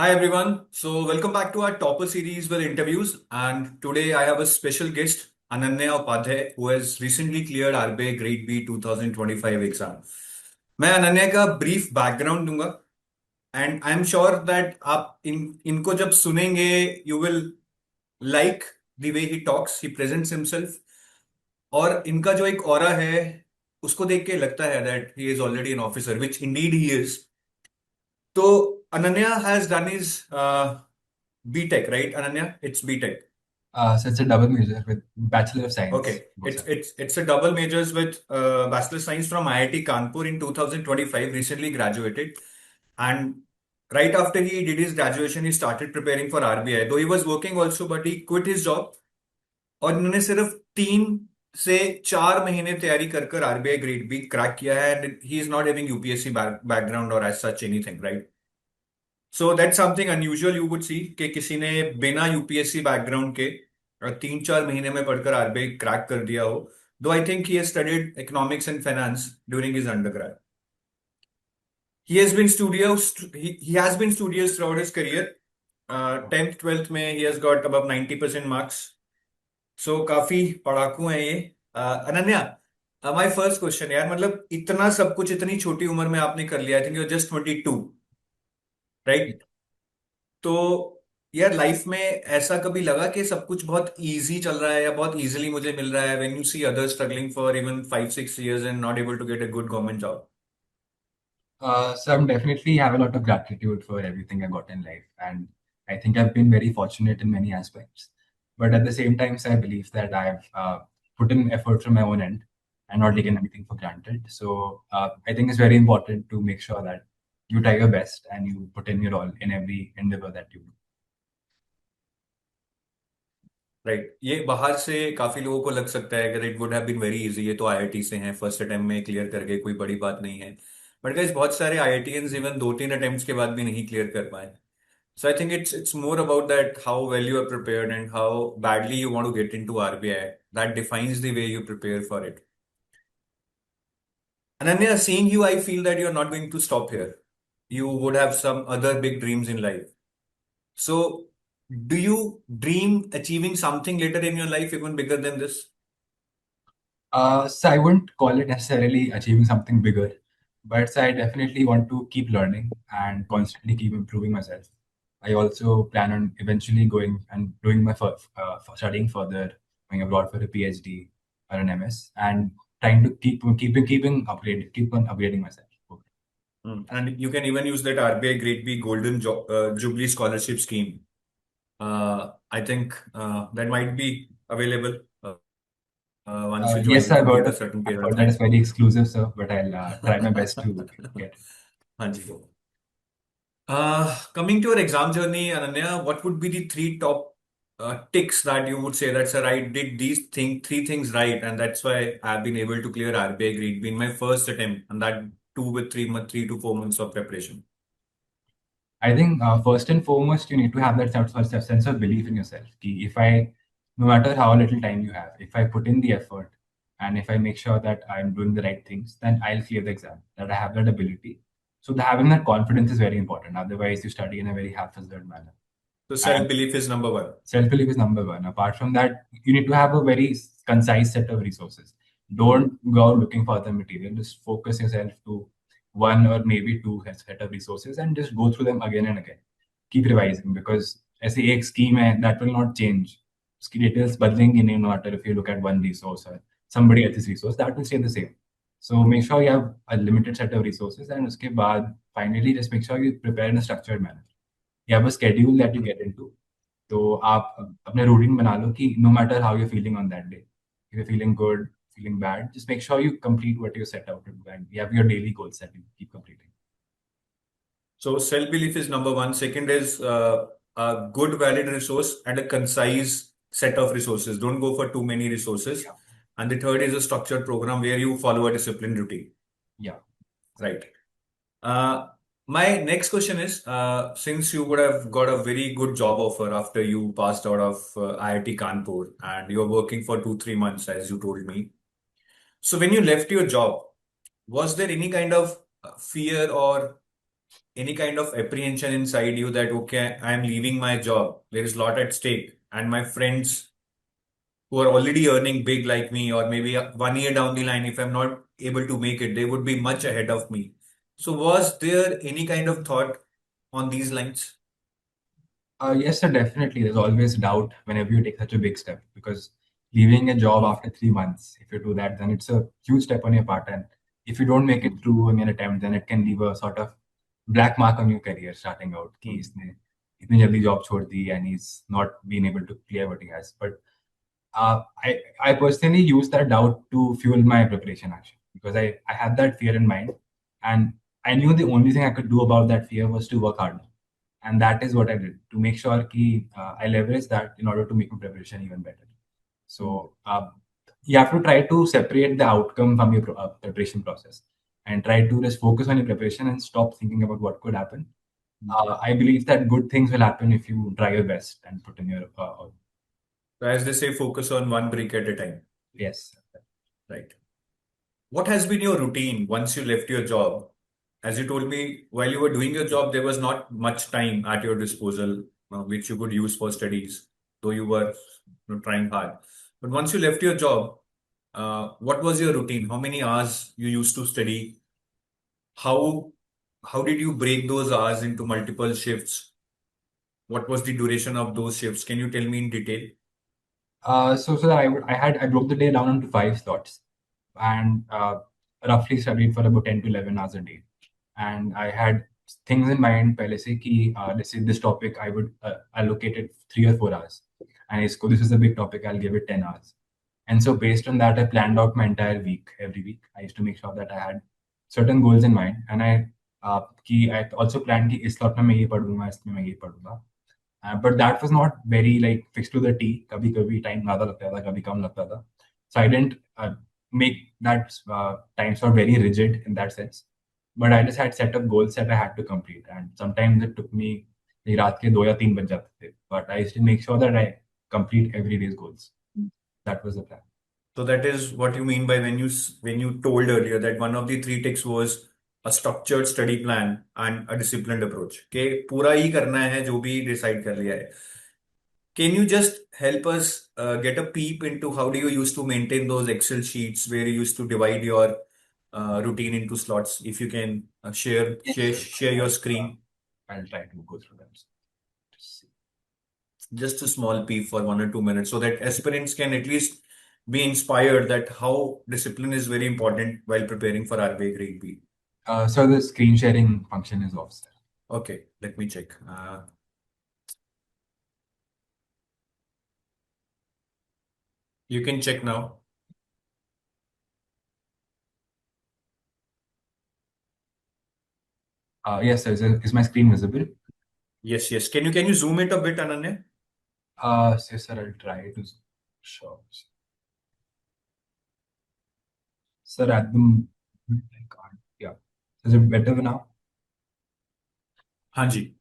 Hi everyone. So welcome back to our topper series with interviews. And today I have a special guest, Ananya Upadhyaya, who has recently cleared RBI Grade B 2025 exam. मैं अनन्या का brief background दूंगा and I am sure that आप इनको जब सुनेंगे you will like the way he talks he presents himself और इनका जो एक ऑरा है उसको देख के लगता है that he is already an officer which Indeed he is. तो Ananya has done his BTech, right, Ananya? It's BTech. So it's a double major with Bachelor of Science. Okay, Both it's sides. it's it's a double majors with Bachelor of Science from IIT Kanpur in 2025. Recently graduated, and right after he did his graduation, he started preparing for RBI. Though he was working also, but he quit his job. और इन्होंने सिर्फ 3 से 4 महीने तैयारी कर कर RBI grade B crack किया है and he is not having UPSC background और as such anything right. So that's something unusual you would see कि किसी ने बिना यूपीएससी बैकग्राउंड के 3-4 महीने में पढ़कर आरबीआई क्रैक कर दिया हो. दो I think he has studied economics and finance during his undergrad. He has been studious throughout his career. 10th 12th में he has got above 90% marks. So काफी पढ़ाकू हैं ये. अनन्या, माय फर्स्ट क्वेश्चन यार, मतलब इतना सब कुछ इतनी छोटी उम्र में आपने कर लिया. I think you are just 22, right? तो यार लाइफ में ऐसा कभी लगा कि सब कुछ बहुत इजी चल रहा है या बहुत इजीली मुझे मिल रहा है when you see others struggling for even 5-6 years and not able to get a good government job? So I'm definitely have a lot of gratitude for everything I got in life, and I think I've been very fortunate in many aspects. But at the same time, so I believe that I've put in effort from my own end and not taken anything for granted. So I think it's very important to make sure that you try your best and you put in your all in every endeavor that you do. Right. ये बाहर से काफी लोगों को लग सकता है कि it would have been very easy, ये तो आईआईटी से हैं, फर्स्ट अटेम्प्ट में क्लियर कर गए, कोई बड़ी बात नहीं है. बट गाइस बहुत सारे आईआईटीएंस इवन 2-3 अटेम्प्ट्स के बाद भी नहीं क्लियर कर पाए. So I think it's more about that how well you are prepared and how badly you want to get into RBI. That defines the way you prepare for it. Ananya, seeing you, I feel that you're not going to stop here. You would have some other big dreams in life. So, do you dream achieving something later in your life even bigger than this? So I wouldn't call it necessarily achieving something bigger, but so I definitely want to keep learning and Hmm. constantly keep improving myself. I also plan on eventually going and doing my for studying further, going abroad for a PhD or an MS, and trying to keep on upgrading myself. And you can even use that RBI Grade B Golden Jubilee Scholarship Scheme. I think that might be available once you join, Yes, you complete a certain I've period of heard that it's time. very exclusive, sir, but I'll try my best to get it. हाँ जी. Coming to your exam journey, Ananya, what would be the three top ticks that you would say that, sir, I did three things right, and that's why I've been able to clear RBI Grade B in my first attempt, and that two with 3 to 4 months of preparation. I think first and foremost, you need to have that sense of belief in yourself. Ki if I, no matter how little time you have, if I put in the effort and if I make sure that I'm doing the right things, then I'll clear the exam, that I have that ability. So having that confidence is very important. Otherwise, you study in a very haphazard manner. So And self-belief is number one. self-belief is number one. Apart from that, you need to have a very concise set of resources. Don't go out looking for other material. Just focus yourself to one or maybe two set of resources and just go through them again and again. Keep revising because ऐसे एक scheme है that will not change. उसकी details बदलेंगी नहीं no matter if you look at one resource or somebody else's resource, that will stay the same. So make sure you have a limited set of resources and उसके बाद finally just make sure you prepare in a structured manner. You have a schedule that you get into. तो आप अपने routine बना लो कि no matter how you're feeling on that day, if you're feeling good, feeling bad, just make sure you complete what you set out to do and you have your daily goals that you keep completing. So self-belief is number one. Second is a good valid resource and a concise set of resources. Don't go for too many resources. Yeah. And the third is a structured program where you follow a disciplined routine. Yeah. Right. Uh, my next question is, since you would have got a very good job offer after you passed out of IIT Kanpur and you're working for 2-3 months, as you told me. So when you left your job, was there any kind of fear or any kind of apprehension inside you that, okay, I'm leaving my job, there is a lot at stake, and my friends who are already earning big like me, or maybe 1 year down the line, if I'm not able to make it, they would be much ahead of me. So, was there any kind of thought on these lines? Yes, sir, definitely. There's always doubt whenever you take such a big step because leaving a job Hmm. after 3 months, if you do that, then it's a huge step on your part. And if you don't make it Hmm. through in an attempt, then it can leave a sort of black mark on your career starting out. कि Hmm. इसने इतनी जल्दी job छोड़ दी and he's not been able to clear what he has. But I personally use that doubt to fuel my preparation actually because I had that fear in mind and I knew the only thing I could do about that fear was to work harder. And that is what I did to make sure ki, I leverage that in order to make my preparation even better. Hmm. So you have to try to separate the outcome from your preparation process and try to just focus on your preparation and stop thinking about what could happen. Hmm. I believe that good things will happen if you try your best and put in your So as they say, focus on one brick at a time, yes. right? What has been your routine once you left your job? As you told me, while you were doing your job, there was not much time at your disposal, which you could use for studies, though you were trying hard. But once you left your job, what was your routine? How many hours you used to study? How how did you break those hours into multiple shifts? What was the duration of those shifts? Can you tell me in detail? So I broke the day down into 5 slots, and roughly studied for about 10 to 11 hours a day. And I had things in mind. पहले से कि this topic I would allocate it 3 or 4 hours, and this is a big topic. I'll give it 10 hours. And so based on that, I planned out my entire week. Every week, I used to make sure that I had certain goals in mind, and I also planned कि इस slot में मैं ये पढ़ूंगा, इसमें मैं ये पढ़ूंगा. But that was not very like fixed to the T. कभी कभी time ज़्यादा लगता था, कभी कम लगता था. So I didn't make that time slot very rigid in that sense. But I just had set up goals that I had to complete, and sometimes it took me रात के 2 या 3 बज जाते थे. But I used to make sure that I complete every day's goals. That was the plan. So that is what you mean by when you told earlier that one of the three ticks was a structured study plan and a disciplined approach. के पूरा ही करना है जो भी decide कर लिया है. Can you just help us get a peep into how do you used to maintain those Excel sheets where you used to divide your routine into slots? If you can Yes, sir. share your screen, I'll try to go through them. Just see. just a small peep for 1 or 2 minutes, so that aspirants can at least be inspired that how discipline is very important while preparing for RBI Grade B. So the screen sharing function is off, sir. Okay, let me check. You can check now. Yes, sir. Is my screen visible? Yes, yes. Can you zoom it a bit, Ananya? Yes, sir. I'll try to. Sure. Sir, at the moment, I can't. Yeah. Is it better now? हाँ जी.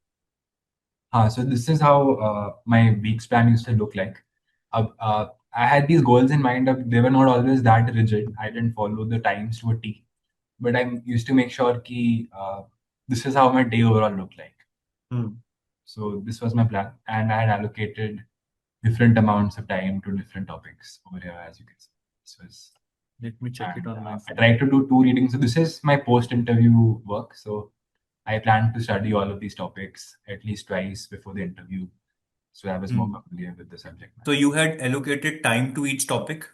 So this is how my week's plan used to look like. I had these goals in mind. They were not always that rigid. I didn't follow the times to a T, but I used to make sure कि this is how my day overall looked like. Hmm. So this was my plan, and I had allocated different amounts of time to different topics over here, as you can see. This was, Let me check it and on my I phone. tried to do 2 readings. So this is my post-interview work. So I plan to study all of these topics at least twice before the interview, so I was more Hmm. familiar with the subject So matter. you had allocated time to each topic?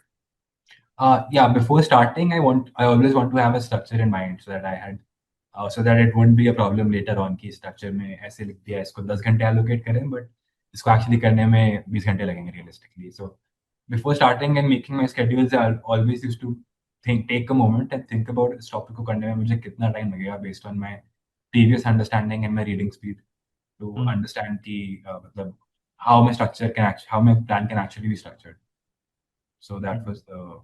Yeah, before starting, I always want to have a structure in mind so that it won't be a problem later on कि structure में ऐसे लिख दिया इसको 10 घंटे allocate करें but इसको actually करने में 20 घंटे लगेंगे realistically. So before starting and making my schedules, I always used to take a moment and think about इस topic को करने में मुझे कितना time लगेगा based on my previous understanding and my reading speed to Hmm. understand मतलब how my plan can actually be structured. So that Hmm. was the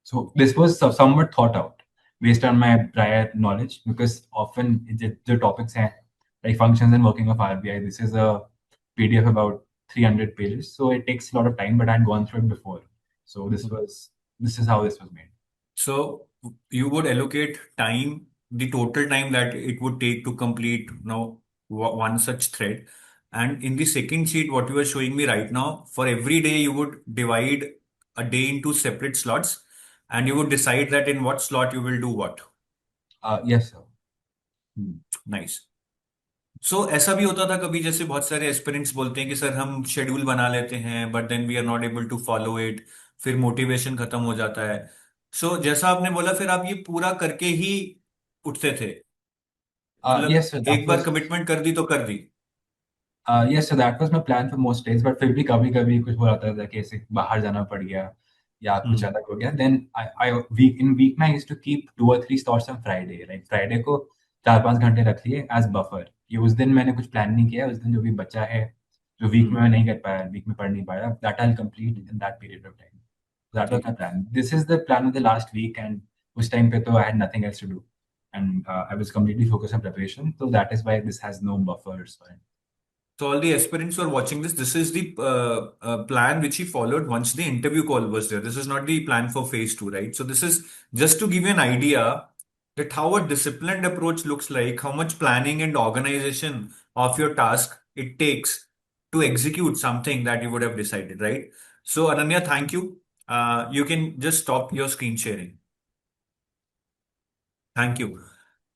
so this was somewhat thought out based on my prior knowledge because often the topics हैं like functions and working of RBI. This is a PDF about 300 pages, so it takes a lot of time. But I had gone through it before, so this is how this was made. So you would allocate time the total time that it would take to complete one such thread. And in the second sheet, what you are showing me right now, for every day you would divide a day into separate slots, and you would decide that in what slot you will do what. Yes, sir. Nice. So ऐसा भी होता था कभी, जैसे बहुत सारे aspirants बोलते हैं कि सर हम शेड्यूल बना लेते हैं but then we are not able to follow it, फिर मोटिवेशन खत्म हो जाता है. सो जैसा आपने बोला, फिर आप ये पूरा करके ही उठते थे, Yes, मतलब sir. That एक बार was कमिटमेंट कर दी तो कर दी. yes, so that was my plan for most days. But फिर भी कभी कभी कुछ हो जाता था कि ऐसे बाहर जाना पड़ गया या कुछ हम्म. अलग हो गया. Then I week में I used to keep 2 or 3 slots on Friday. Like Friday को 4-5 घंटे रख लिए as buffer. कि उस दिन मैंने कुछ प्लान नहीं किया. उस दिन जो भी बचा है, जो वीक में हम्म. मैं नहीं कर पाया, वीक में पढ़ नहीं पाया, that I'll complete in that period of time. So that was ठीक my है. plan. This is the plan of the last week, and उस time पे तो I had nothing else to do, and I was completely focused on preparation. So that is why this has no buffers. So all the aspirants who are watching this, this is the plan which he followed once the interview call was there. This is not the plan for phase two, right? So this is just to give you an idea that how a disciplined approach looks like, how much planning and organization of your task it takes to execute something that you would have decided, right? So Ananya, thank you. You can just stop your screen sharing. Thank you.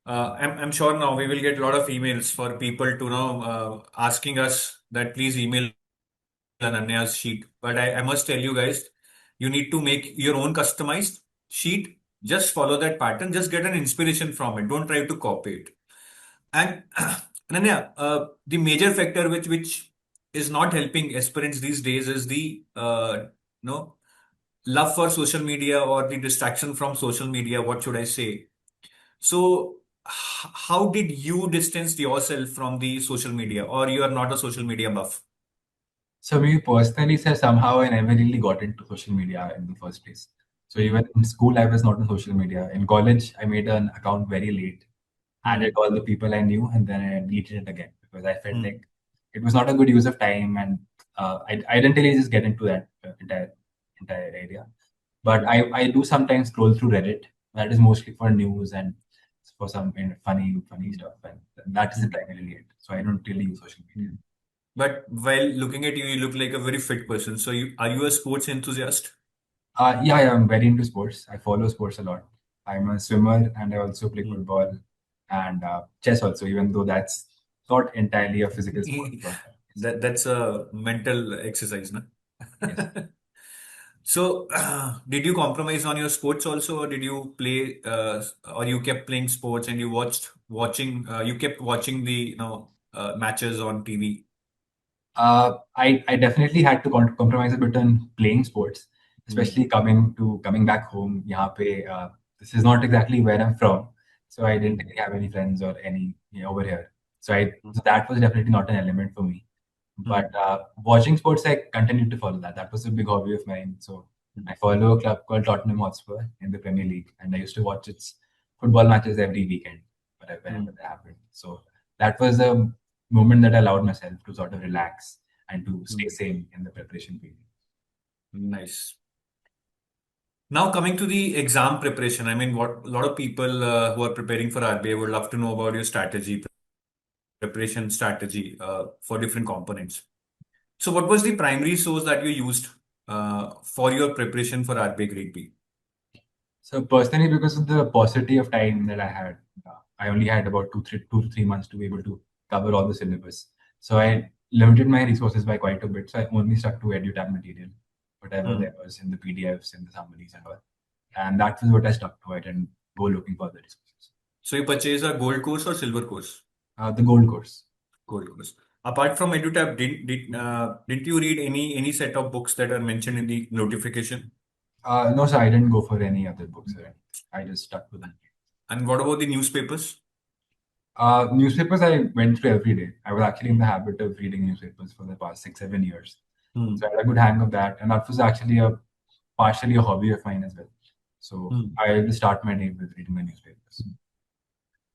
I'm sure now we will get a lot of emails for people to know asking us that please email Ananya's sheet. But I must tell you guys, you need to make your own customized sheet. Just follow that pattern. Just get an inspiration from it. Don't try to copy it. And Ananya, the major factor which is not helping aspirants these days is the no love for social media or the distraction from social media. What should I say? So, how did you distance yourself from the social media, or you are not a social media buff? So me personally, sir, somehow I never really got into social media in the first place. So Hmm. even in school, I was not on social media. In college, I made an account very late, added Hmm. all the people I knew, and then I deleted it again because I felt Hmm. like it was not a good use of time, and I didn't really just get into that entire area. But Hmm. I do sometimes scroll through Reddit. That is mostly for news and for some kind of funny Hmm. stuff, and that is the Hmm. primarily it. So I don't really use social media. Hmm. But while looking at you, you look like a very fit person. So, are you a sports enthusiast? Yeah, I'm very into sports. I follow sports a lot. I'm a swimmer and I also play Hmm. football and chess also, even though that's not entirely a physical sport. But yes, That's a mental exercise, no? yes. So, did you compromise on your sports also, or did you play, or you kept playing sports and you you kept watching the, matches on TV? I definitely had to compromise a bit on playing sports, Hmm. especially coming back home. यहाँ पे, this is not exactly where I'm from, so I didn't Hmm. really have any friends or any over here. So that was definitely not an element for me. Hmm. But watching sports, I continued to follow that. That was a big hobby of mine. So Hmm. I follow a club called Tottenham Hotspur in the Premier League, and I used to watch its football matches every weekend, whenever Hmm. they happened. So that was a moment that I allowed myself to sort of relax and to stay Hmm. sane in the preparation period. Nice. Now coming to the exam preparation, I mean, what a lot of people who are preparing for RBI would love to know about your preparation strategy for different components. So, what was the primary source that you used for your preparation for RBI Grade B? So personally, because of the paucity of time that I had, I only had about 2 to 3 months to be able to cover all the syllabus. So I limited my resources by quite a bit. So I only stuck to EduTab material, whatever Hmm. there was in the PDFs and the summaries and all. And that was what I stuck to. I didn't go looking for the resources. So, you purchased a gold course or silver course? The gold course. Gold course. Apart from EduTab, didn't you read any set of books that are mentioned in the notification? No, sir, I didn't go for any other books or anything. I just stuck with them. And what about the newspapers? Newspapers I went through every day. I was actually in the Hmm. habit of reading newspapers for the past 6-7 years. So Hmm. I had a good hang of that. And that was actually a partially a hobby of mine as well. So Hmm. I will start my day with reading my newspapers.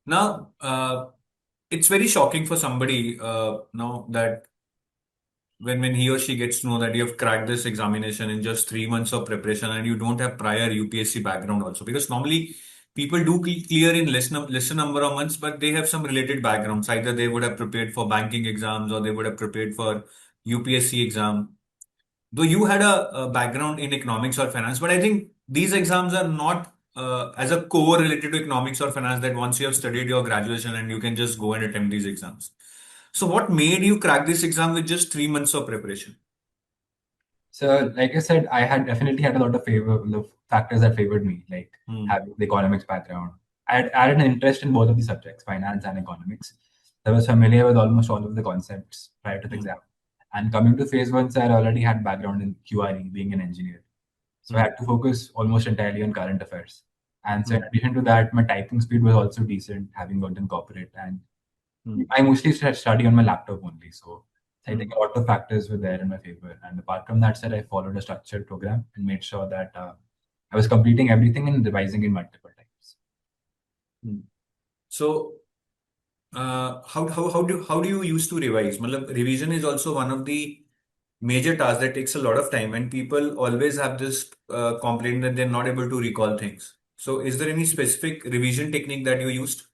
Now, it's very shocking for somebody now that when he or she gets to know that you have cracked this examination in just 3 months of preparation and you don't have prior UPSC background also, because normally people do clear in lesser number of months, but they have some related backgrounds. Either they would have prepared for banking exams or they would have prepared for UPSC exam. Though you had a background in economics or finance, but I think these exams are not as a core related to economics or finance that once you have studied your graduation and you can just go and attempt these exams. So what made you crack this exam with just 3 months of preparation? So, like I said, I had definitely had a lot of factors that favored me, like Hmm. having the economics background. I had an interest in both of the subjects, finance and economics. I was familiar with almost all of the concepts prior to the Hmm. exam. And coming to phase one, sir, I already had background in QRE, being an engineer. So I Hmm. had to focus almost entirely on current affairs. And so in Hmm. addition to that, my typing speed was also decent, having worked in corporate. And Hmm. I mostly study on my laptop only. So I Hmm. think a lot of factors were there in my favor. And apart from that, said I followed a structured program and made sure that I was completing everything and revising it multiple times. Hmm. So how do you used to revise? Matlab, revision is also one of the major tasks that takes a lot of time, and people always have this complaint that they're not able to recall things. So, is there any specific revision technique that you used?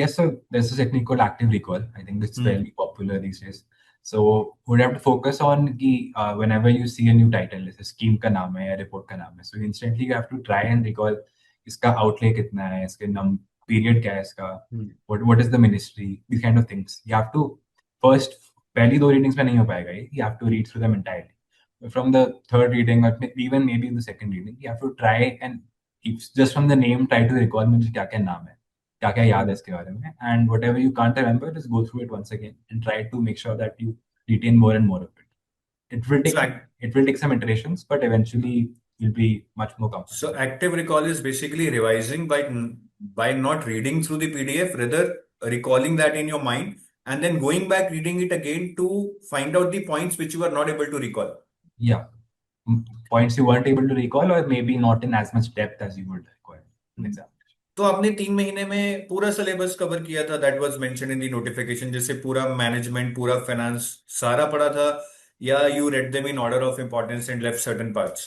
Yes, so there's a technique called active recall. I think it's Hmm. fairly popular these days. So would have to focus on the whenever you see a new title, जैसे scheme का नाम है या report का नाम है. So instantly you have to try and recall इसका outlay कितना है, इसके period क्या है इसका, Hmm. what is the ministry, these kind of things. You have to first पहली दो readings में नहीं हो पाएगा ये. You have to read through them entirely. From the third reading or even maybe the second reading, you have to try and just from the name try to recall मुझे क्या क्या नाम है. क्या क्या याद है Hmm. इसके बारे में and whatever you can't remember just go through it once again and try to make sure that you retain more and more of it. So, ac- It will take some iterations but eventually you'll be much more so comfortable. active recall is basically revising by not reading through the PDF, rather recalling that in your mind and then going back reading it again to find out the points which you are not able to recall. Yeah. Points you weren't able to recall or maybe not in as much depth as you would require in Hmm. exam. तो आपने 3 महीने में पूरा syllabus cover किया था that was mention in the notification, जैसे पूरा management पूरा फाइनेंस सारा पढ़ा था, या you read them in order of importance and left certain parts?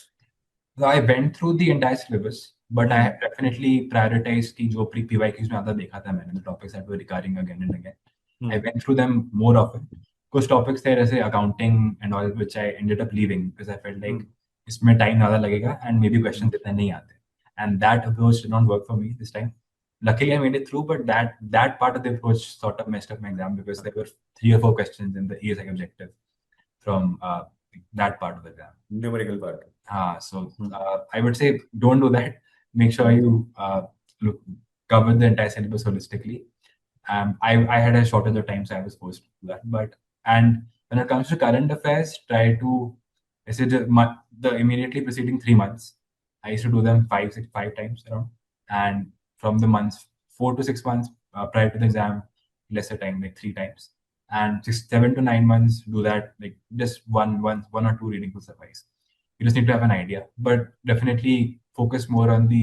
So I went through the entire syllabus, but I hmm. have definitely prioritized की जो pre PYQs में आता देखा था मैंने, the topics that were recurring again and again. I hmm. went through them more often. कुछ topics थे जैसे accounting and all which I ended up leaving because I felt like हम्म. इसमें time ज़्यादा लगेगा and maybe हम्म. questions इतने नहीं आते. And that approach did not work for me this time. Luckily, I made it through, but that part of the approach sort of messed up my exam because there were 3 or 4 questions in the ESI objective from that part of the exam. Numerical part. So hmm. I would say don't do that. Make sure hmm. you look, cover the entire syllabus holistically. I had a shortage of time, so I was forced to do that. But and when it comes to current affairs, try to I said the immediately preceding 3 months. I used to do them 5 times around, and from the months 4 to 6 months prior to the exam, lesser time like 3 times, and 7 to 9 months do that like just one or two readings will suffice. You just need to have an idea, but definitely focus more on the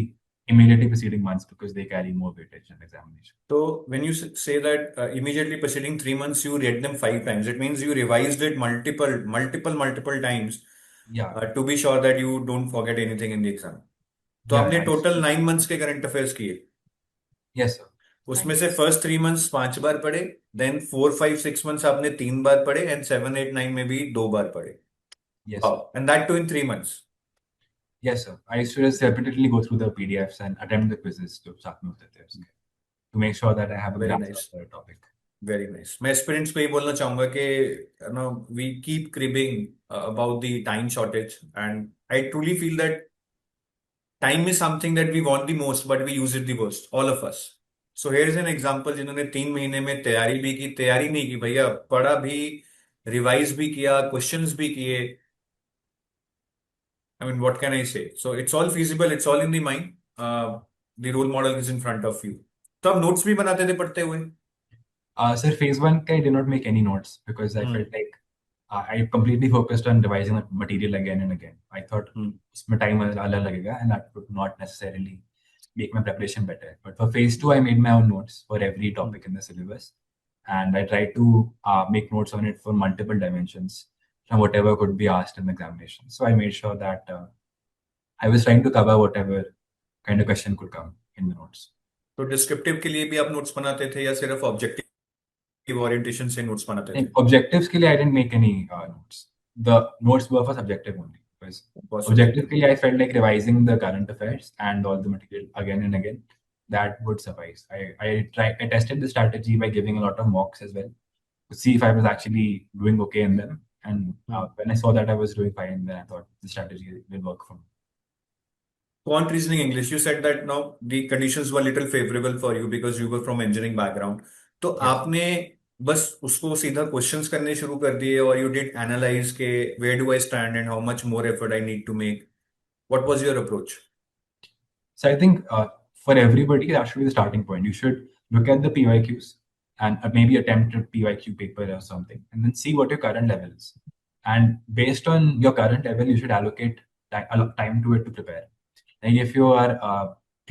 immediately preceding months because they carry more weightage in examination. So when you say that immediately preceding 3 months you read them 5 times, it means you revised it multiple times Yeah, to be sure that you don't forget anything in the exam. तो yeah, आपने nice. Total 9 months के current affairs किए, Yes, sir. उसमें Nice. से first 3 months 5 बार पढ़े, then 4 5 6 months आपने 3 बार पढ़े, and 7 8 9 में भी 2 बार पढ़े. Yes, sir. Wow, and that too in 3 months. Yes, sir. I used to just repeatedly go through the PDFs and attempt the quizzes to start में होते थे उसके to make sure that I have a very grasp of nice. the topic. Very nice. मैं aspirants को ये बोलना चाहूंगा कि no we keep cribbing about the time shortage, and I truly feel that time is something that we want the most but we use it the worst, all of us. So here is an example जिन्होंने 3 महीने में तैयारी भी की, तैयारी नहीं की भैया, पढ़ा भी, रिवाइज भी किया, क्वेश्चंस भी किए. I mean, what can I say? So it's all feasible, it's all in the mind. The role model is in front of you. तो आप नोट्स भी बनाते थे पढ़ते हुए? Sir, phase one, I did not make any notes because I felt hmm. like I completely focused on revising the material again and again. I thought हम्म. इसमें time ज़्यादा लगेगा and that would not necessarily make my preparation better. But for phase two, I made my own notes for every hmm. topic in the syllabus, and I tried to make notes on it for multiple dimensions from whatever could be asked in the examination. So I made sure that I was trying to cover whatever kind of question could come in the notes. तो descriptive के लिए भी आप notes बनाते थे या सिर्फ objective orientation से नोट्स बनाते थे? Objectives के लिए I didn't make any notes. The notes were for subjective only. Because बहुत objective सब्जेक्टिव। के लिए I felt like revising the current affairs and all the material again and again. That would suffice. I tested the strategy by giving a lot of mocks as well to see if I was actually doing okay in them. And when I saw that I was doing fine, then I thought the strategy will work for me. Quant reasoning English, you said that now the conditions were little favorable for you because you were from engineering background. तो Yes. आपने बस उसको सीधा questions करने शुरू कर दिए और you did analyze के where do I stand and how much more effort I need to make? What was your approach? So I think for everybody, that should be the starting point. You should look at the PYQs and maybe attempt a PYQ paper or something, and then see what your current level is. And based on your current level, you should allocate a lot time to it to prepare. Like if you are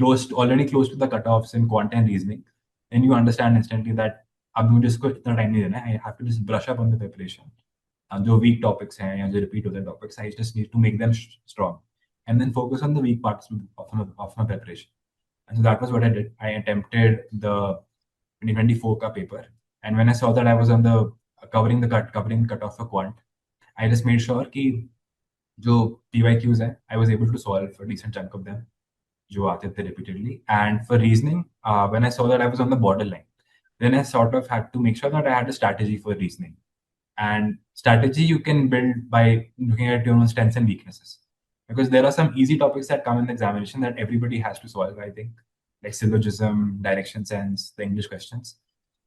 already close to the cutoffs in quant and reasoning, then you understand instantly that अब मुझे इसको इतना time नहीं देना है. I have to just brush up on the preparation. जो weak topics हैं या जो repeat होते हैं topics, I just need to make them strong and then focus on the weak parts of my preparation. And so that was what I did. I attempted the 2024 ka paper, and when I saw that I was on the covering cutoff for quant, I just made sure कि जो PYQs हैं, I was able to solve a decent chunk of them, जो आते थे repeatedly. And for reasoning, when I saw that I was on the borderline, then I sort of had to make sure that I had a strategy for reasoning. And strategy you can build by looking at your own strengths and weaknesses. Because there are some easy topics that come in the examination that everybody has to solve, I think, like syllogism, direction sense, the English questions.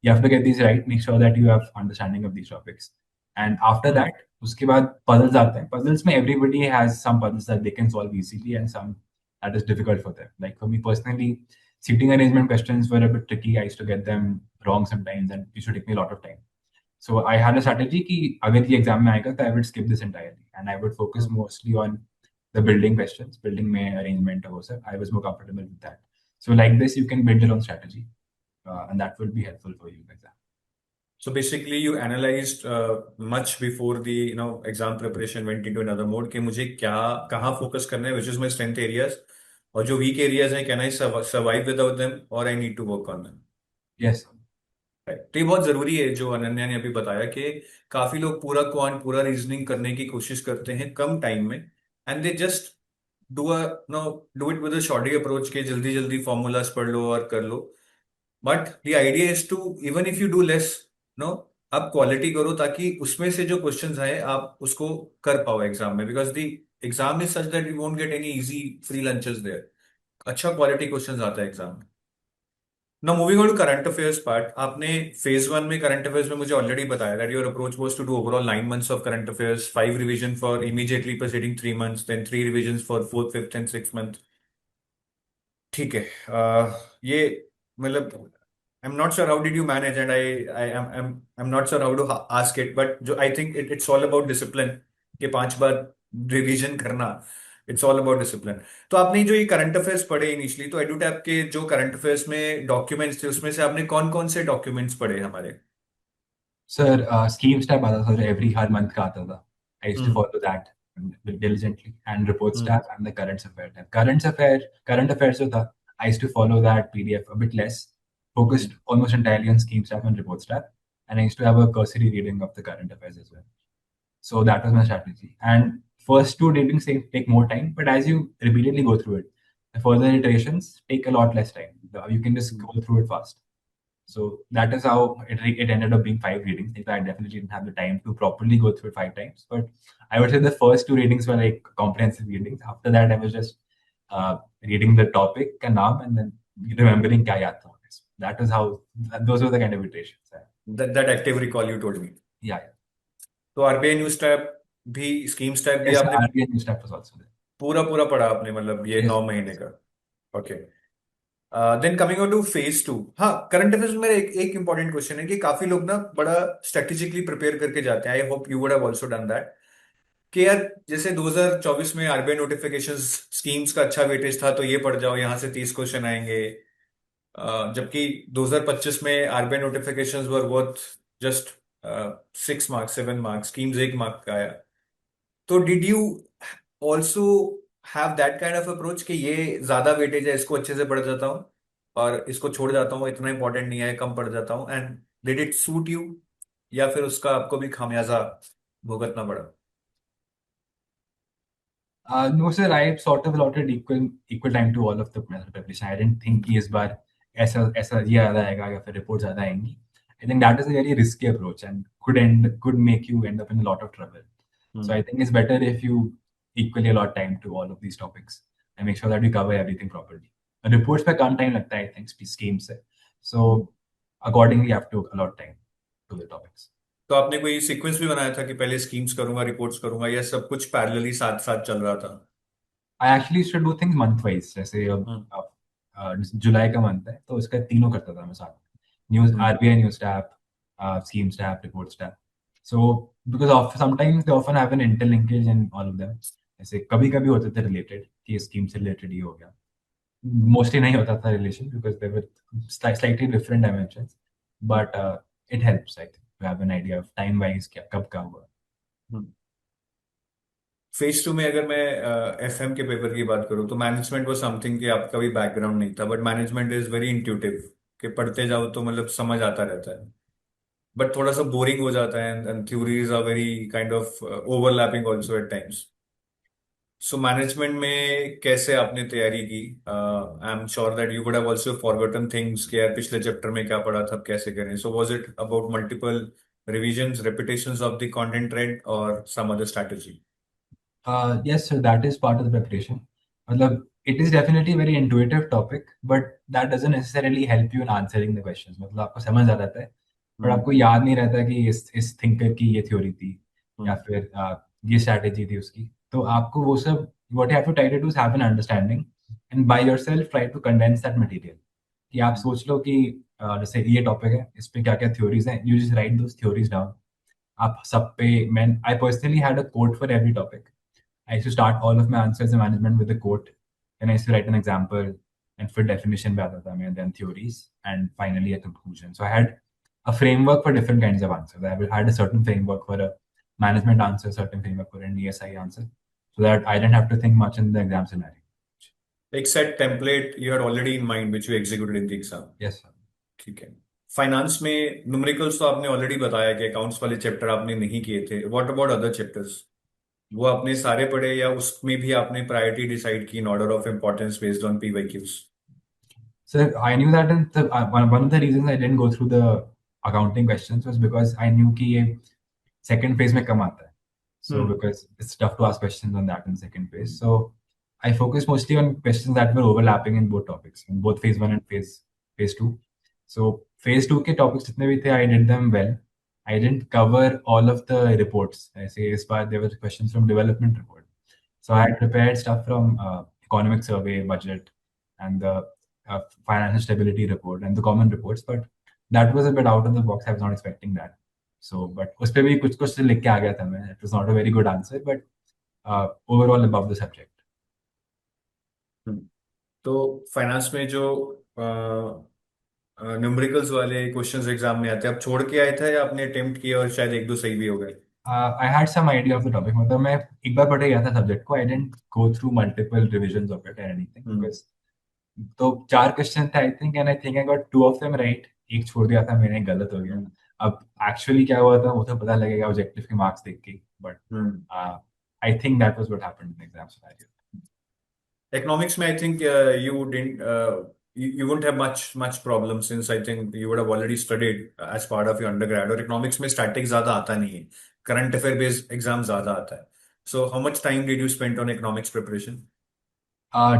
You have to get these right, make sure that you have understanding of these topics. And after that, उसके बाद puzzles आते हैं. Puzzles में everybody has some puzzles that they can solve easily and some that is difficult for them. Like for me personally, seating arrangement questions were a bit tricky. I used to get them wrong sometimes and it used to take me a lot of time. So I had a strategy कि अगर ये exam में आएगा तो I would skip this entirely and I would focus mostly on the building questions, building में arrangement और वो सब. I was more comfortable with that. So like this, you can build your own strategy, and that will be helpful for you like that. So basically, you analyzed much before the exam preparation went into another mode कि मुझे क्या कहाँ focus करना है, which is my strength areas, और जो weak areas हैं, can I survive without them or I need to work on them. Yes. तो ये बहुत जरूरी है जो अनन्या ने अभी बताया कि काफी लोग पूरा क्वांट पूरा रीजनिंग करने की कोशिश करते हैं कम टाइम में and they just do a no do it with a shorty approach के जल्दी जल्दी फॉर्मूलाज पढ़ लो और कर लो. But the idea is to even if you do less no आप क्वालिटी करो ताकि उसमें से जो क्वेश्चंस आए आप उसको कर पाओ एग्जाम में because the exam is such that you won't get any easy free lunches there. अच्छा क्वालिटी क्वेश्चंस आता है एग्जाम में. Now moving on to current affairs part, आपने phase 1 में current affairs में मुझे already बताया that your approach was to do overall 9 months of current affairs, 5 revision for immediately preceding 3 months, then 3 revisions for fourth, fifth and sixth month. ठीक है. ये मतलब I'm not sure how did you manage and I'm not sure how to ask it, but जो I think it's all about discipline कि 5 बार revision करना. It's all about discipline. तो आपने जो ये करंट अफेयर्स पढ़े इनिशियली तो एडुटैप के जो करंट अफेयर्स में डॉक्यूमेंट्स थे उसमें से आपने कौन कौन से डॉक्यूमेंट्स पढ़े हमारे? Sir, scheme step आता था every हर month का आता था. I used to hmm. follow that diligently and report hmm. step and the current affairs जो था, I used to follow that PDF a bit less, focused almost entirely on scheme step and report step, and I used to have a cursory reading of the current affairs as well. So that was my strategy. And first two readings take more time, but as you repeatedly go through it, the further iterations take a lot less time. You can just go through it fast. So that is how it ended up being 5 readings. In fact, I definitely didn't have the time to properly go through it 5 times. But I would say the first two readings were like comprehensive readings. After that, I was just reading the topic and name and then remembering kya yaad tha. That is how, those were the kind of iterations. That active recall you told me. Yeah. तो RBI news tab भी schemes tab भी Yes, आपने RBI news type was also there. पूरा पूरा पढ़ा आपने मतलब ये Yes. 9 महीने का. Okay. Then coming on to phase 2. हाँ करंट अफेयर्स में मेरा एक इंपॉर्टेंट क्वेश्चन है कि काफी लोग ना बड़ा स्ट्रेटेजिकली प्रिपेयर करके जाते हैं. I hope you would have also done that कि यार जैसे 2024 में आरबीआई नोटिफिकेशंस स्कीम्स का अच्छा वेटेज था तो ये पढ़ जाओ यहाँ से 30 क्वेश्चन आएंगे. जबकि 2025 में RBI notifications were worth just 6 marks 7 marks schemes 1 mark का आया. तो did you also have that kind of approach कि ये ज्यादा वेटेज है, इसको अच्छे से पढ़ जाता हूँ और इसको छोड़ जाता हूँ, इतना इंपॉर्टेंट नहीं है, कम पढ़ जाता हूँ, and did it suit you, या फिर उसका आपको भी खामियाजा भुगतना पड़ा? No, sir, I sort of allotted equal time to all of the preparation. I didn't think कि इस बार ऐसा ऐसा ये ज़्यादा आएगा या फिर रिपोर्ट ज़्यादा आएंगी. I think that is a very risky approach and could make you end up in a lot of trouble. So I think it's better if you equally allot time to all of these topics and make sure that we cover everything properly. Reports पे कम time लगता है, I think, schemes से. So accordingly, you have to allot time to the topics. तो आपने कोई sequence भी बनाया था कि पहले स्कीम्स करूंगा, रिपोर्ट्स करूंगा, या सब कुछ पैरेलली साथ साथ चल रहा था? I actually used to do things month wise. जैसे हम्म। जुलाई का मंथ है तो उसका तीनों करता था मैं साथ में. News, hmm. RBI news tap, schemes tap, reports tap. So because of sometimes they often have an interlinkage in all of them. जैसे कभी कभी होते थे रिलेटेड कि स्कीम से रिलेटेड ही हो गया. मोस्टली नहीं होता था relation because they were slightly different dimensions. But it helps I think to have an idea of time wise क्या कब का हुआ. फेज टू में अगर मैं एफएम के पेपर की बात करूँ तो मैनेजमेंट वो समथिंग कि आपका भी बैकग्राउंड नहीं था, but management is very intuitive, कि पढ़ते जाओ तो मतलब समझ आता रहता है, बट थोड़ा सा बोरिंग हो जाता है, and theories are very kind of overlapping also at times. So management में कैसे आपने तैयारी की? I am sure that you would have also forgotten things कि यार पिछले चैप्टर में क्या पढ़ा था, अब कैसे करें. So was it about multiple revisions, repetitions of the content read, और some other strategy? Yes, so that is part of the preparation. मतलब, it is definitely a very intuitive topic, but that doesn't necessarily help you in answering the questions. मतलब आपको समझ आ जाता है, पर हम्म. आपको याद नहीं रहता कि इस थिंकर की ये थ्योरी थी या हम्म. फिर ये स्ट्रैटेजी थी उसकी. तो आपको वो सब what you have to try to do is have an understanding and by yourself try to condense that material. कि आप सोच लो कि जैसे ये टॉपिक है, इस पे क्या क्या थ्योरीज हैं, you just write those theories down. आप सब पे मैं I personally had a quote for every topic. I used to start all of my answers in management with a quote. Then I used to write an example and for definition by the time, and then theories, and finally a conclusion. So I had a framework for different kinds of answers. I had a certain framework for a management answer, certain framework for an ESI answer, so that I didn't have to think much in the exam scenario. एक set template you had already in mind which you executed in the exam. Yes, sir. ठीक है. Finance में numericals तो आपने already बताया कि accounts वाले chapter आपने नहीं किए थे. What about other chapters? वो आपने सारे पढ़े, या उसमें भी आपने प्रायोरिटी डिसाइड की in order of importance based on PYQs? So I knew that one of the reasons I didn't go through the accounting questions was because I knew कि ये second phase में कम आता है. So hmm. because it's tough to ask questions on that in second phase. So I focused mostly on questions that were overlapping in both topics, in both phase one and phase two. So phase two के topics जितने भी थे, I did them well. I didn't cover all of the reports. I say इस बार there were questions from development report. So I had prepared stuff from economic survey, budget, and the financial stability report and the common reports. But that was a bit out of the box. I was not expecting that. So, but उस पे भी कुछ कुछ लिख के आ गया था मैं. It was not a very good answer, but overall above the subject. हम्म. तो फाइनेंस में जो न्यूमेरिकल्स वाले क्वेश्चंस एग्जाम में आते हैं, आप छोड़ के आए थे या आपने अटेम्प्ट किया और शायद एक दो सही भी हो गए? I had some idea of the topic. मतलब मैं एक बार पढ़ गया था सब्जेक्ट को. I didn't go through multiple revisions of it or anything hmm. because तो चार क्वेश्चन थे I think and I think I got two of them right. एक छोड़ दिया था मैंने, गलत हो गया. हम्म. अब एक्चुअली क्या हुआ था वो तो पता लगेगा ऑब्जेक्टिव के मार्क्स देख के. But hmm. I think that was what happened in exam scenario. Economics में I think you didn't, you won't have much problem since I think you would have already studied as part of your undergrad. और economics में static ज्यादा आता नहीं है, current affair based exam ज्यादा आता है. So how much time did you spend on economics preparation?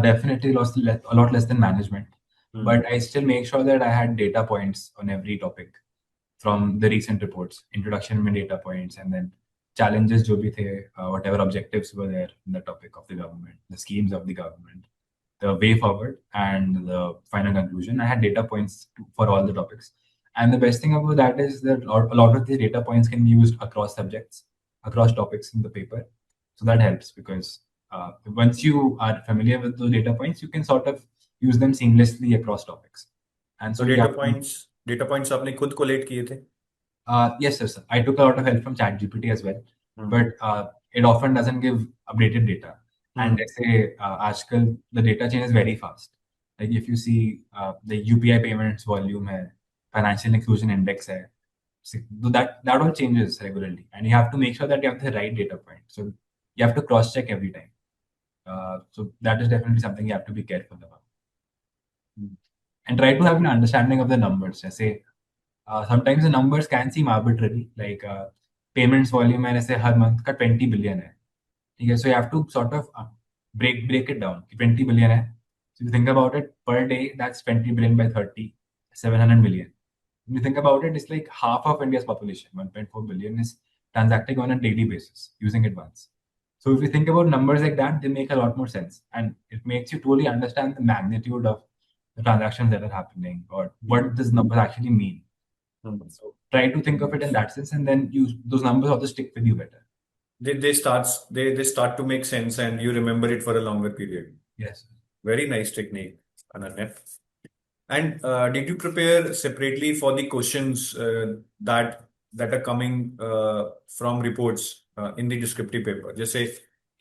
Definitely lost a lot less than management, hmm. but I still make sure that I had data points on every topic from the recent reports, introduction में data points, and then challenges जो भी थे, whatever objectives were there in the topic of the government, the schemes of the government, the way forward, and the final conclusion. I had data points for all the topics. And the best thing about that is that a lot of these data points can be used across subjects, across topics in the paper. So that helps because once you are familiar with those data points, you can sort of use them seamlessly across topics. And तो so you have to, data points आपने खुद collect किए थे? yes, sir. I took a lot of help from ChatGPT as well, hmm. but it often doesn't give updated data. And let's say आजकल the data changes very fast. Like if you see the UPI payments volume है, financial inclusion index है, so that all changes regularly, and you have to make sure that you have the right data point. So you have to cross check every time. So that is definitely something you have to be careful about, and try to have an understanding of the numbers. Say sometimes the numbers can seem arbitrary, like payments volume है ऐसे हर month का 20 billion है. ठीक है, so you have to sort of break it down. 20 billion है. So if you think about it, per day, that's 20 billion by 30, 700 million. When you think about it, it's like half of India's population, 1.4 billion, is transacting on a daily basis, using it once. So if you think about numbers like that, they make a lot more sense. And it makes you truly understand the magnitude of the transactions that are happening, or what these numbers actually mean. So try to think of it in that sense, and then use those numbers also stick with you better. They start to make sense and you remember it for a longer period. Yes. Very nice technique, Ananya. And did you prepare separately for the questions that are coming from reports in the descriptive paper? Just say,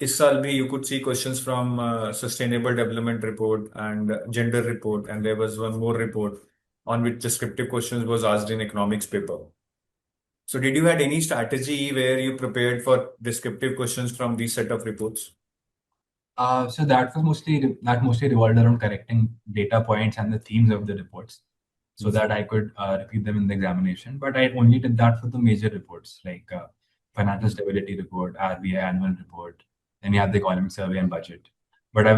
इस साल भी you could see questions from Sustainable Development Report and Gender Report, and there was one more report on which descriptive questions was asked in economics paper. So did you had any strategy where you prepared for descriptive questions from these set of reports? So that mostly revolved around correcting data points and the themes of the reports, so that I could repeat them in the examination. But I only did that for the major reports, like financial stability report, RBI annual report. Then you have the economic survey and budget. But I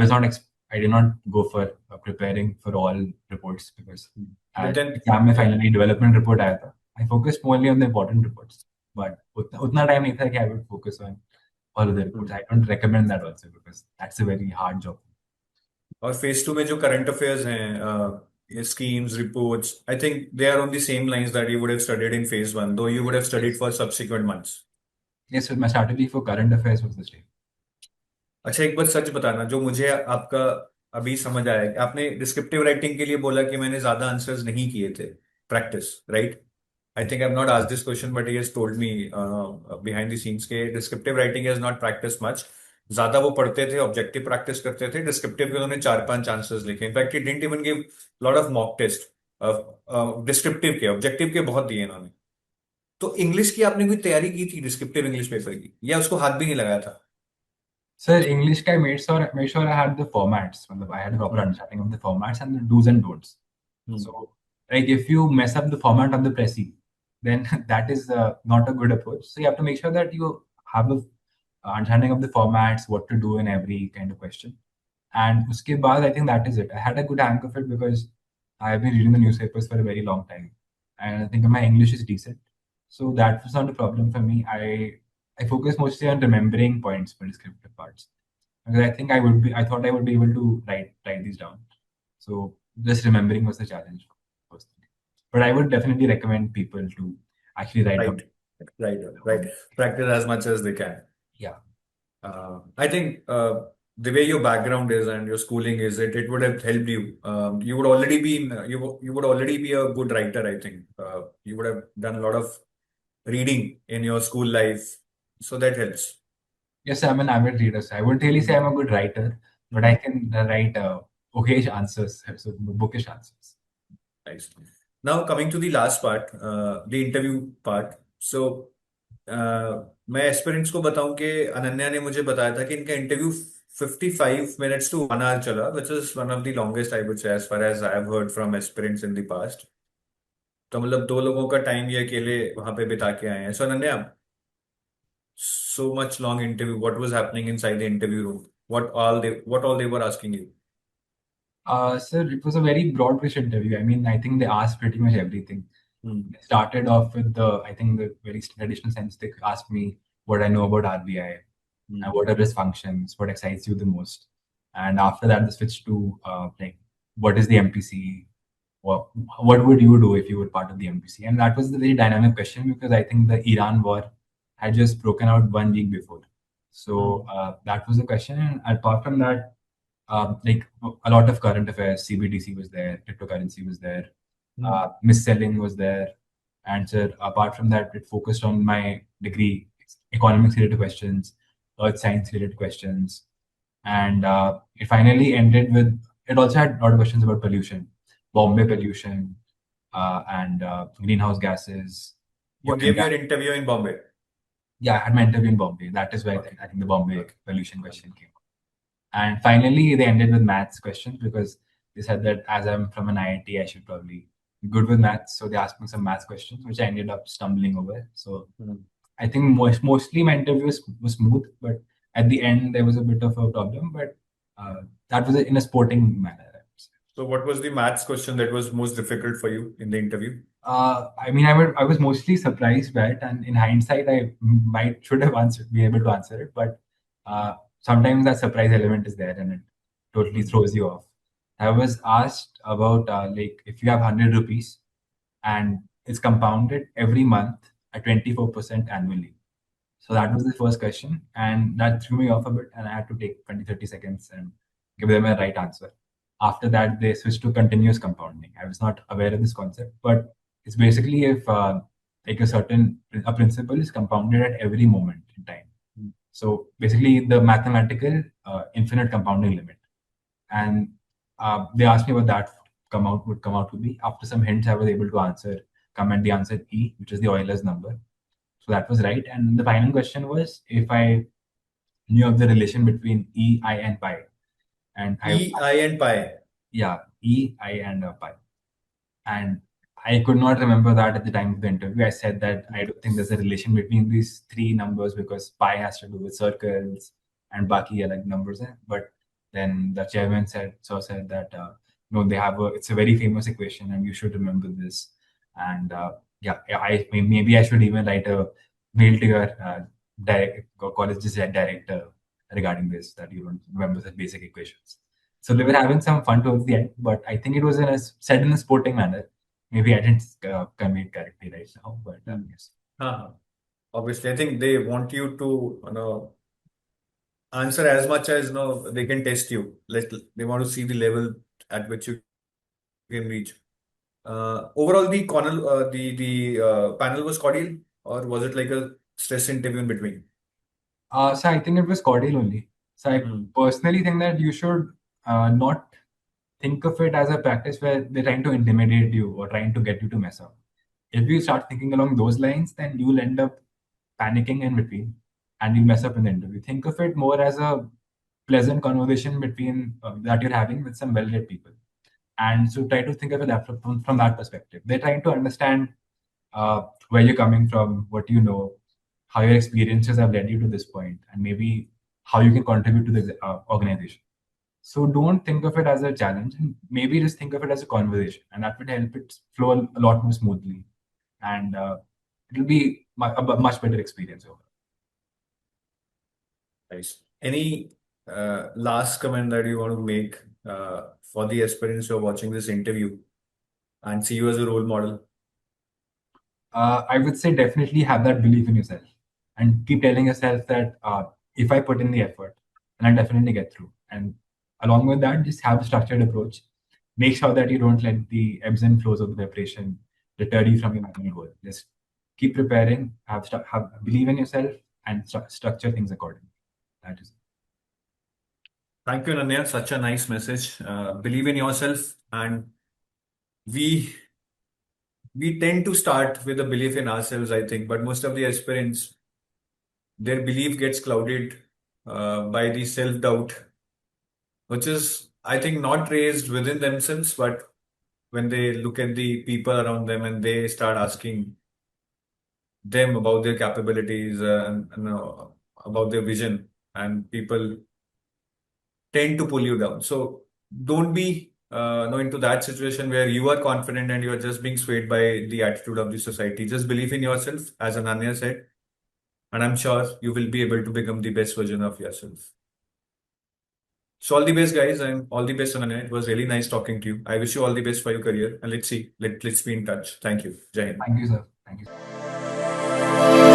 did not go for preparing for all reports, because But at then, exam में finally development report आया था. I focused only on the important reports. But उतना time नहीं था कि I would focus on all of the reports. I don't recommend that also, because that's a very hard job. और phase 2 में जो current affairs हैं, schemes, reports, I think they are on the same lines that you would have studied in phase 1, though you would have studied for subsequent months. Yes, so my strategy for current affairs was the same. अच्छा, एक बार सच बताना जो मुझे आपका अभी समझ आया कि आपने डिस्क्रिप्टिव राइटिंग के लिए बोला कि मैंने ज्यादा आंसर्स नहीं किए थे practice, right? I think I have not asked this question but he has told me behind the scenes के descriptive writing has not practice much. ज्यादा वो पढ़ते थे, ऑब्जेक्टिव प्रैक्टिस करते थे. डिस्क्रिप्टिव के उन्होंने 4-5 आंसर्स लिखे. In fact he didn't even give lot of mock test. Descriptive के, ऑब्जेक्टिव के बहुत दिए इन्होंने. तो इंग्लिश की आपने कोई तैयारी की थी डिस्क्रिप्टिव इंग्लिश पेपर की, या उसको हाथ भी नहीं लगाया था? Sir, English guy made sure I had the formats. मतलब I had a proper understanding of the formats and the do's and don'ts. So, like if you mess up the format of the Prezi, then that is not a good approach. So you have to make sure that you have a understanding of the formats, what to do in every kind of question. And uske baad, I think that is it. I had a good hang of it because I have been reading the newspapers for a very long time, and I think my English is decent. So that was not a problem for me. I focus mostly on remembering points for descriptive parts, because I thought I would be able to write these down. So just remembering was the challenge personally. But I would definitely recommend people to actually write down. Right. Practice as much as they can. Yeah. I think the way your background is and your schooling is, it would have helped you. You would already be you would already be a good writer. I think you would have done a lot of reading in your school life, so that helps. Yes, I'm an avid reader. So I wouldn't really say I'm a good writer, but I can write okayish answers, so bookish answers. Nice. Now coming to the last part, the interview part. So मैं aspirants को बताऊं कि अनन्या ने मुझे बताया था कि इनका इंटरव्यू 55 minutes to 1 hour चला, which is one of the longest I would say as far as I have heard from aspirants in the past. तो मतलब 2 लोगों का टाइम ये अकेले वहां पे बिता के आए हैं. So Ananya, so much long interview. What was happening inside the interview room? What all they were asking you? Sir, it was a very broad-based interview. I mean, I think they asked pretty much everything. They started off with I think the very traditional sense. They asked me what I know about RBI, and what are its functions, what excites you the most. And after that, they switched to like, what is the MPC? What would you do if you were part of the MPC? And that was the very dynamic question, because I think the Iran war had just broken out 1 week before. So that was the question. And apart from that, like a lot of current affairs, CBDC was there, cryptocurrency was there, mis-selling was there. And so apart from that, it focused on my degree, economics related questions, earth science related questions, And it finally ended with, it also had a lot of questions about pollution, Bombay pollution, and greenhouse gases, You oil and gave gas. your interview in Bombay. Yeah, I had my interview in Bombay. That is why Okay. I think the Bombay Okay. pollution question came. And finally, they ended with maths questions because they said that as I'm from an IIT, I should probably be good with maths. So they asked me some maths questions, which I ended up stumbling over. So Hmm. I think mostly my interview was smooth, but at the end there was a bit of a problem. But that was in a sporting manner, I would say. So, what was the maths question that was most difficult for you in the interview? I mean, I was mostly surprised by it, and in hindsight, I might should have been able to answer it, but sometimes that surprise element is there, and it totally Hmm. throws you off. I was asked about like if you have 100 rupees and it's compounded every month at 24% annually. So that Hmm. was the first question, and that threw me off a bit, and I had to take 20, 30 seconds and give them a right answer. After that, they switched to continuous compounding. I was not aware of this concept, but it's basically if like a principle is compounded at every moment in time. Hmm. So basically, the mathematical infinite compounding limit. And they asked me what that would come out to be. After some hints, I was able to comment the answer E, which is the Euler's number. So that was right. And the final question was if I knew of the relation between E, I, and pi. And E, I, and pi. yeah, E, I, and pi. And I could not remember that at the time of the interview. I said that I don't think there's a relation between these three numbers because pi has to do with circles and baki are like numbers. But then the chairman said that no, they have it's a very famous equation and you should remember this. And yeah, maybe I should even write a mail to your college's director regarding this that you don't remember the basic equations. So they were Hmm. having some fun towards the end, but I think it was said in a sporting manner. Maybe I didn't convey it correctly right now, but Hmm. yes. Uh-huh. Obviously, I think they want you to, answer as much as they can test you. They want to see the level at which you can reach. Overall, the panel was cordial, or was it like a stress interview in between? So I think it was cordial only. So I Hmm. personally think that you should not think of it as a practice where they're trying to intimidate you or trying to get you to mess up. If you start thinking along those lines, then you'll end up panicking in between and you'll mess up in the interview. Think of it more as a pleasant conversation between that you're having with some well-read people. And so try to think of it from that perspective. They're trying to understand where you're coming from, what you know, how your experiences have led you to this point, and maybe how you can contribute to the organization. So don't think of it as a challenge, and maybe just think of it as a conversation, and that would help it flow a lot more smoothly, and it'll be a much better experience overall. Nice. Any last comment that you want to make for the aspirants who are watching this interview and see you as a role model? I would say definitely have that belief in yourself and keep telling yourself that if I put in the effort, then I'll definitely get through. And along with that, just have a structured approach. Make sure that you don't let the ebbs and flows of the preparation deter you from your final goal. Just keep preparing, have believe in yourself, and structure things accordingly. That is. Thank you, Ananya. Such a nice message. Believe in yourself, and we we tend to start with a belief in ourselves, I think, but most of the aspirants, their belief gets clouded by the self-doubt, which is, I think, not raised within themselves, but when they look at the people around them and they start asking them about their capabilities and about their vision, and people tend to pull you down. So don't be into that situation where you are confident and you are just being swayed by the attitude of the society. Just believe in yourself, as Ananya said, and I'm sure you will be able to become the best version of yourself. So all the best, guys, and all the best, Ananya. It was really nice talking to you. I wish you all the best for your career, and let's see, let's be in touch. Thank you. Jai Hind. Thank you, sir. Thank you.